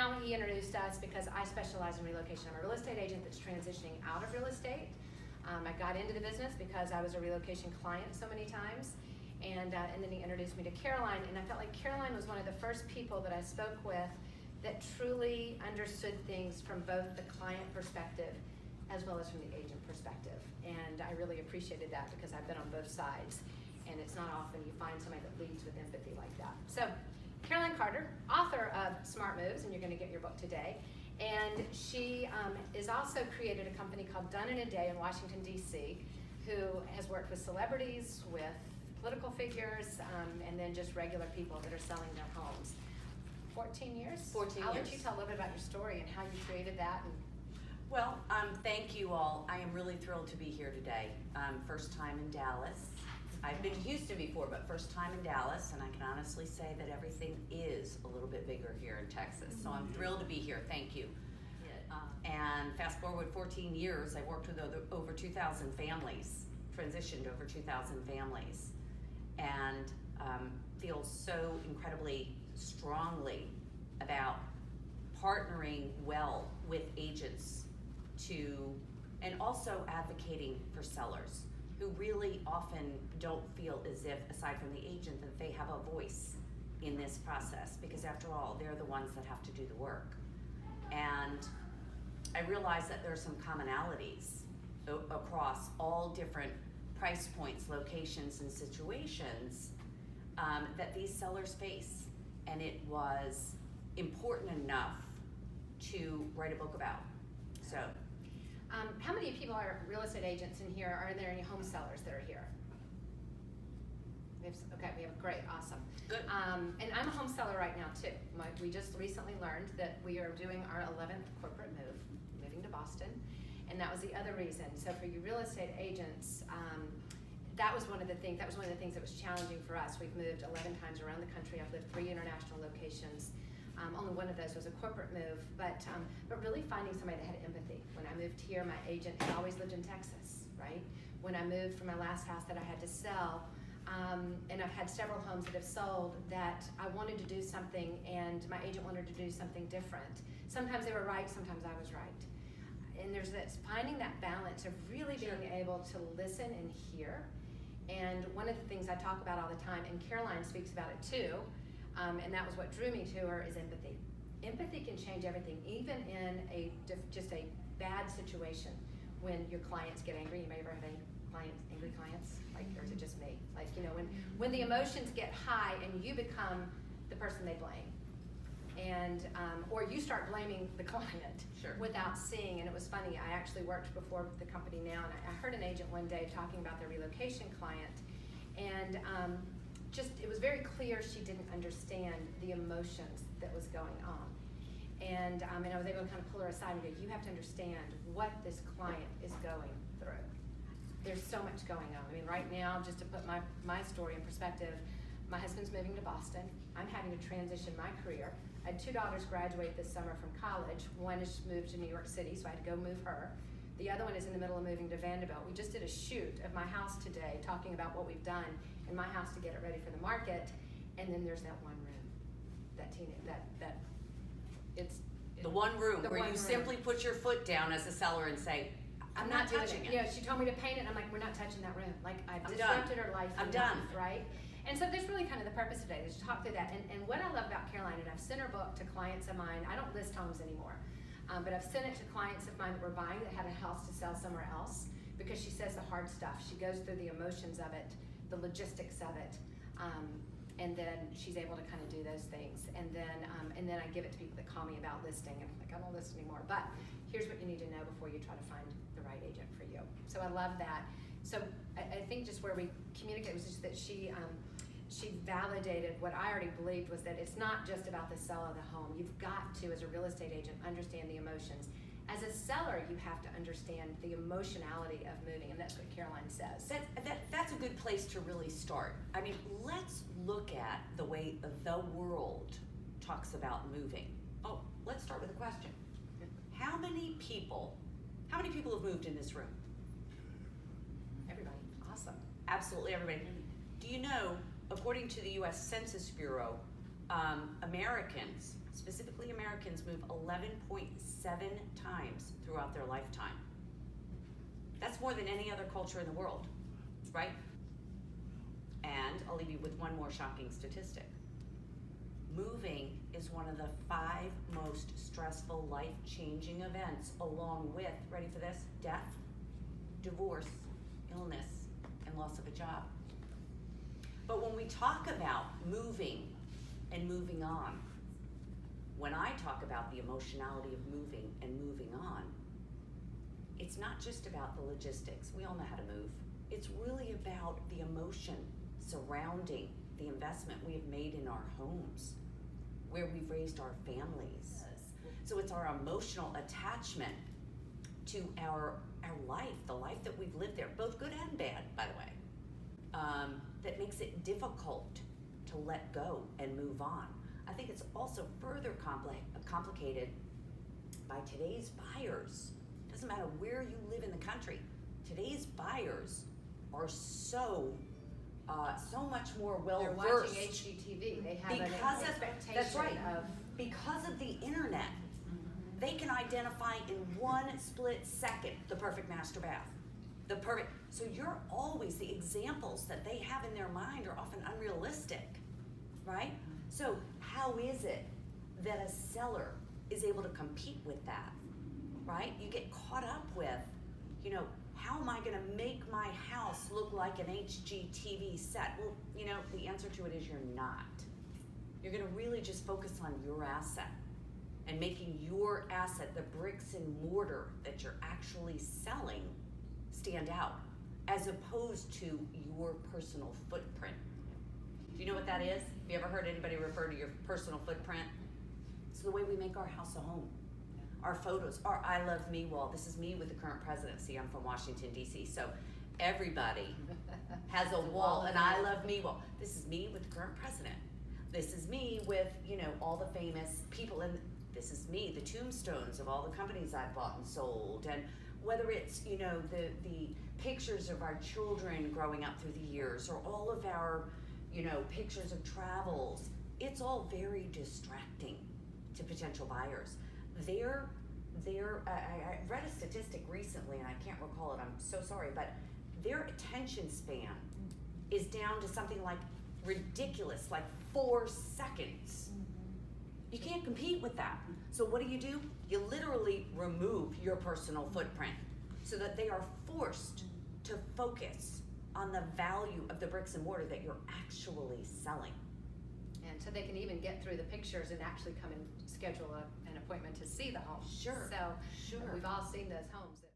how he introduced us, because I specialize in relocation. I'm a real estate agent that's transitioning out of real estate. I got into the business because I was a relocation client so many times. And then he introduced me to Caroline, and I felt like Caroline was one of the first people that I spoke with that truly understood things from both the client perspective as well as from the agent perspective. And I really appreciated that because I've been on both sides, and it's not often you find somebody that leads with empathy like that. So Caroline Carter, author of Smart Moves, and you're going to get your book today. And she is also created a company called Done in a Day in Washington, D.C., who has worked with celebrities, with political figures, and then just regular people that are selling their homes. 14 years? 14 I'll years. let you tell a little bit about your story and how you created that. And Well, thank you all. I am really thrilled to be here today. First time in Dallas. I've been to Houston before, but first time in Dallas, and I can honestly say that everything is a little bit bigger here in Texas. So I'm thrilled to be here. Thank you. And fast forward 14 years, I've worked with over 2,000 families, transitioned over 2,000 families, and feel so incredibly strongly about partnering well with agents and also advocating for sellers who really often don't feel as if, aside from the agent, that they have a voice in this process, because after all, they're the ones that have to do the work. And I realize that there are some commonalities across all different price points, locations, and situations that these sellers face. And it was important enough to write a book about. So, how many people are real estate agents in here? Are there any home sellers that are here? Okay, we have great, awesome. Good. And I'm a home seller right now too. We just recently learned that we are doing our 11th corporate move, moving to Boston, and that was the other reason. So for you real estate agents, that was one of the things that was challenging for us. We've moved 11 times around the country. I've lived 3 international locations. Only one of those was a corporate move, but really finding somebody that had empathy. When I moved here, my agent had always lived in Texas, right? When I moved from my last house that I had to sell, and I've had several homes that have sold, that I wanted to do something and my agent wanted to do something different. Sometimes they were right, sometimes I was right. And there's this finding that balance of really being able to listen and hear. And one of the things I talk about all the time, and Caroline speaks about it too, and that was what drew me to her, is empathy. Empathy can change everything, even in just a bad situation when your clients get angry. You may ever have any angry clients, like, or is it just me? Like, when the emotions get high and you become the person they blame, and or you start blaming the client without seeing. And it was funny, I actually worked before with the company now, and I heard an agent one day talking about their relocation client, and it was very clear she didn't understand the emotions that was going on. And I was able to kind of pull her aside and go, you have to understand what this client is going through. There's so much going on. I mean, right now, just to put my story in perspective, my husband's moving to Boston. I'm having to transition my career. I had 2 daughters graduate this summer from college. One has moved to New York City, so I had to go move her. The other one is in the middle of moving to Vanderbilt. We just did a shoot of my house today, talking about what we've done in my house to get it ready for the market. And then there's that one room, it's the one room where you room. simply put your foot down as a seller and say, I'm not touching it. She told me to paint it, and I'm like, we're not touching that room. Like, I've I'm disrupted done. her life. I'm done. Right? And so that's really kind of the purpose today, is to talk through that. And what I love about Caroline, and I've sent her book to clients of mine. I don't list homes anymore, but I've sent it to clients of mine that were buying that had a house to sell somewhere else, because she says the hard stuff. She goes through the emotions of it, the logistics of it, and then she's able to kind of do those things. And then I give it to people that call me about listing, and I'm like, I don't list anymore, but here's what you need to know before you try to find the right agent for you. So I love that. So I think just where we communicate was just that she validated what I already believed, was that it's not just about the sale of the home. You've got to, as a real estate agent, understand the emotions. As a seller, you have to understand the emotionality of moving, and that's what Caroline says. That's a good place to really start. I mean, let's look at the way the world talks about moving. Oh, let's start with a question. How many people have moved in this room? Everybody. Awesome. Absolutely everybody. Do you know, according to the U.S. Census Bureau, Americans specifically Americans, move 11.7 times throughout their lifetime. That's more than any other culture in the world, right? And I'll leave you with one more shocking statistic. Moving is one of the 5 most stressful, life-changing events, along with, ready for this, death, divorce, illness, and loss of a job. But when we talk about moving and moving on, when I talk about the emotionality of moving and moving on, it's not just about the logistics. We all know how to move. It's really about the emotion surrounding the investment we have made in our homes, where we've raised our families. So it's our emotional attachment to our life, the life that we've lived there, both good and bad, by the way, that makes it difficult to let go and move on. I think it's also further complicated by today's buyers. Doesn't matter where you live in the country, today's buyers are so much more They're well-versed. watching HGTV. They have Because an of, expectation that's right, of. because of the internet, they can identify in one split second the perfect master bath, so you're always, the examples that they have in their mind are often unrealistic, right? So how is it that a seller is able to compete with that, right? You get caught up with, how am I gonna make my house look like an HGTV set? Well, the answer to it is you're not. You're gonna really just focus on your asset and making your asset, the bricks and mortar that you're actually selling, stand out, as opposed to your personal footprint. Do you know what that is? Have you ever heard anybody refer to your personal footprint? It's the way we make our house a home. Our photos, our I Love Me wall. This is me with the current presidency. I'm from Washington, D.C., so everybody has a wall, an I Love Me wall. This is me with the current president. This is me with, all the famous people, and this is me, the tombstones of all the companies I've bought and sold, and whether it's, the pictures of our children growing up through the years, or all of our, pictures of travels. It's all very distracting to potential buyers. I read a statistic recently, and I can't recall it, I'm so sorry, but their attention span is down to something like ridiculous, like 4 seconds. You can't compete with that. So what do? You literally remove your personal footprint so that they are forced to focus on the value of the bricks and mortar that you're actually selling. And so they can even get through the pictures and actually come and schedule an appointment to see the home. Sure. So Sure. we've all seen those homes that